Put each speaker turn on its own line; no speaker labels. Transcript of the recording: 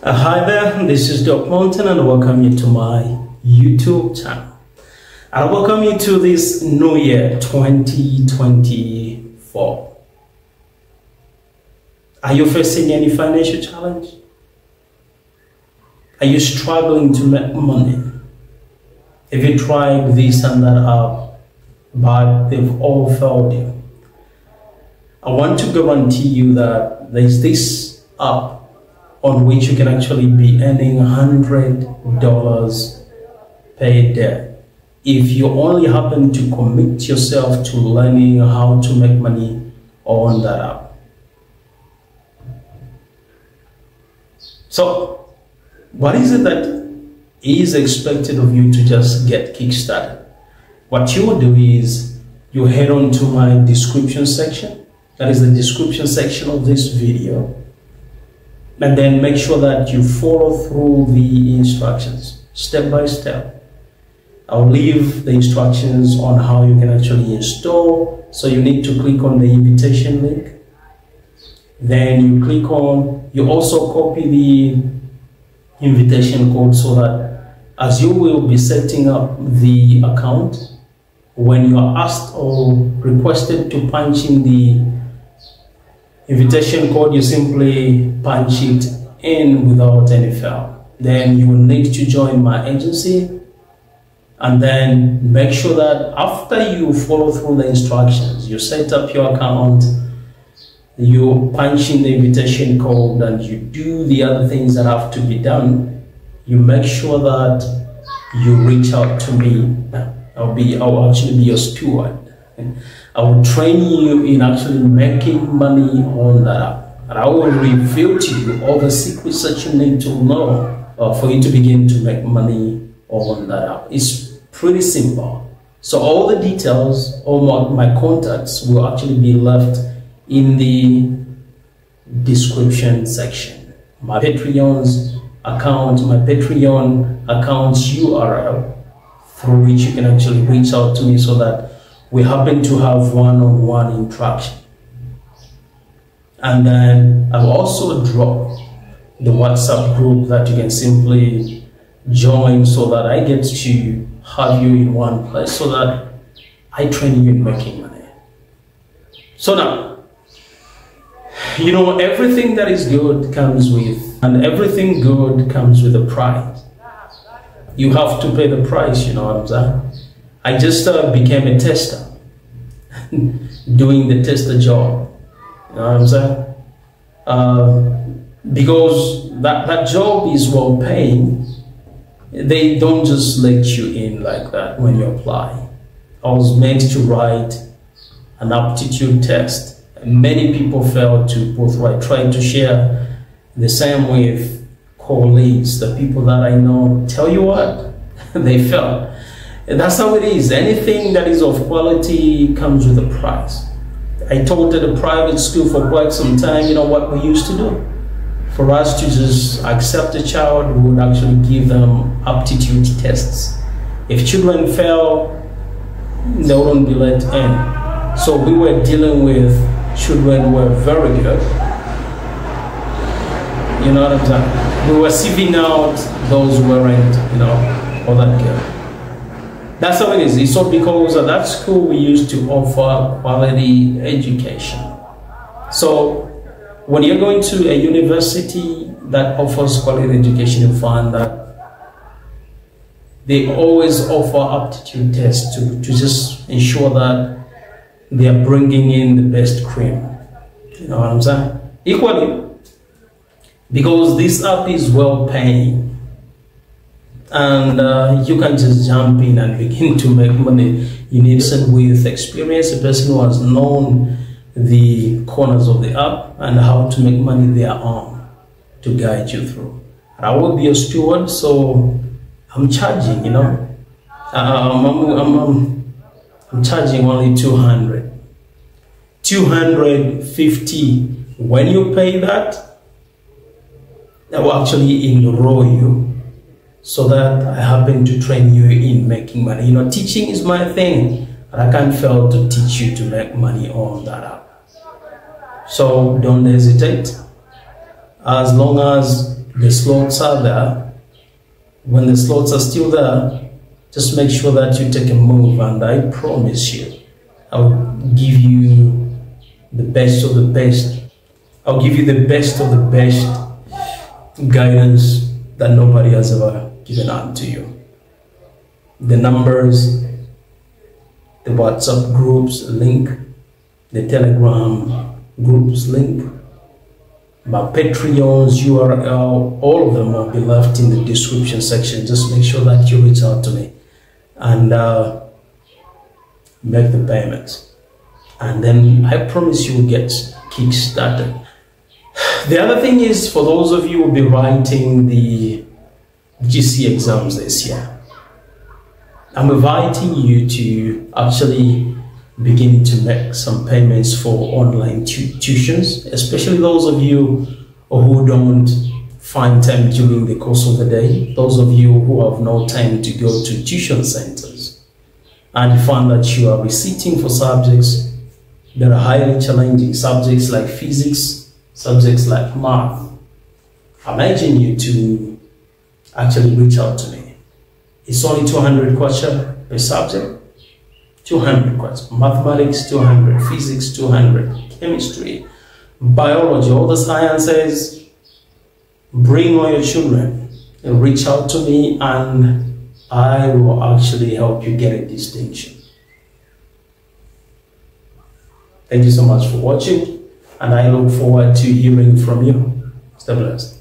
Hi there, this is Doc Mountain and I welcome you to my YouTube channel. I welcome you to this new year 2024. Are you facing any financial challenge? Are you struggling to make money? Have you tried this and that app, but they've all failed you? I want to guarantee you that there's this app on which you can actually be earning $100 per day if you only happen to commit yourself to learning how to make money on that app. So, what is it that is expected of you to just get kickstarted? What you will do is you head on to my description section. That is the description section of this video. And then make sure that you follow through the instructions step by step. I'll leave the instructions on how you can actually install. So you need to click on the invitation link. Then you click on, you also copy the invitation code so that as you will be setting up the account, when you are asked or requested to punch in the invitation code, you simply punch it in without any fail. Then you will need to join my agency and then make sure that after you follow through the instructions, you set up your account, you punch in the invitation code, and you do the other things that have to be done. You make sure that you reach out to me. I'll actually be your steward. I will train you in actually making money on that app. And I will reveal to you all the secrets that you need to know for you to begin to make money on that app. It's pretty simple. So all the details, all my contacts will actually be left in the description section. My Patreon's account, my Patreon account's URL, through which you can actually reach out to me so that we happen to have one-on-one interaction. And then I've also dropped the WhatsApp group that you can simply join so that I get to have you in one place so that I train you in making money. So now, you know, everything that is good comes with, and everything good comes with a price. You have to pay the price, you know what I'm saying? I just became a tester, doing the tester job, you know what I'm saying? Because that job is well paying. They don't just let you in like that when you apply. I was meant to write an aptitude test. Many people fail to both write, try to share the same with colleagues, the people that I know. Tell you what, they fail. And that's how it is. Anything that is of quality comes with a price. I taught at a private school for quite some time. You know what we used to do? For us to just accept a child, we would actually give them aptitude tests. If children fail, they wouldn't be let in. So we were dealing with children who were very good. You know what I'm saying? We were sieving out those who weren't, you know, all that good. That's how it is. It's all because at that school we used to offer quality education. So when you're going to a university that offers quality education, you find that they always offer aptitude tests to just ensure that they are bringing in the best cream. You know what I'm saying? Equally, because this app is well paying, and you can just jump in and begin to make money. You need someone with experience, a person who has known the corners of the app and how to make money their own to guide you through. I will be a steward, so I'm charging, you know. I'm charging only 200. 250. When you pay that, I will actually enroll you so that I happen to train you in making money. You know, teaching is my thing, and I can't fail to teach you to make money on that app. So don't hesitate. As long as the slots are there. When the slots are still there, just make sure that you take a move, and I promise you, I'll give you the best of the best. I'll give you the best of the best guidance that nobody has ever given out to you. The numbers, the WhatsApp groups link, the Telegram groups link, my Patreon's URL, all of them will be left in the description section. Just make sure that you reach out to me and make the payments. And then I promise you will get kick-started. The other thing is, for those of you who will be writing the GC exams this year, I'm inviting you to actually begin to make some payments for online tuitions, especially those of you who don't find time during the course of the day, those of you who have no time to go to tuition centers, and you find that you are receipting for subjects that are highly challenging, subjects like physics, subjects like math. I'm urging you to actually reach out to me. It's only 200 questions per subject. 200 questions. Mathematics, 200. Physics, 200. Chemistry, biology, all the sciences. Bring all your children and reach out to me, and I will actually help you get a distinction. Thank you so much for watching, and I look forward to hearing from you. Stay blessed.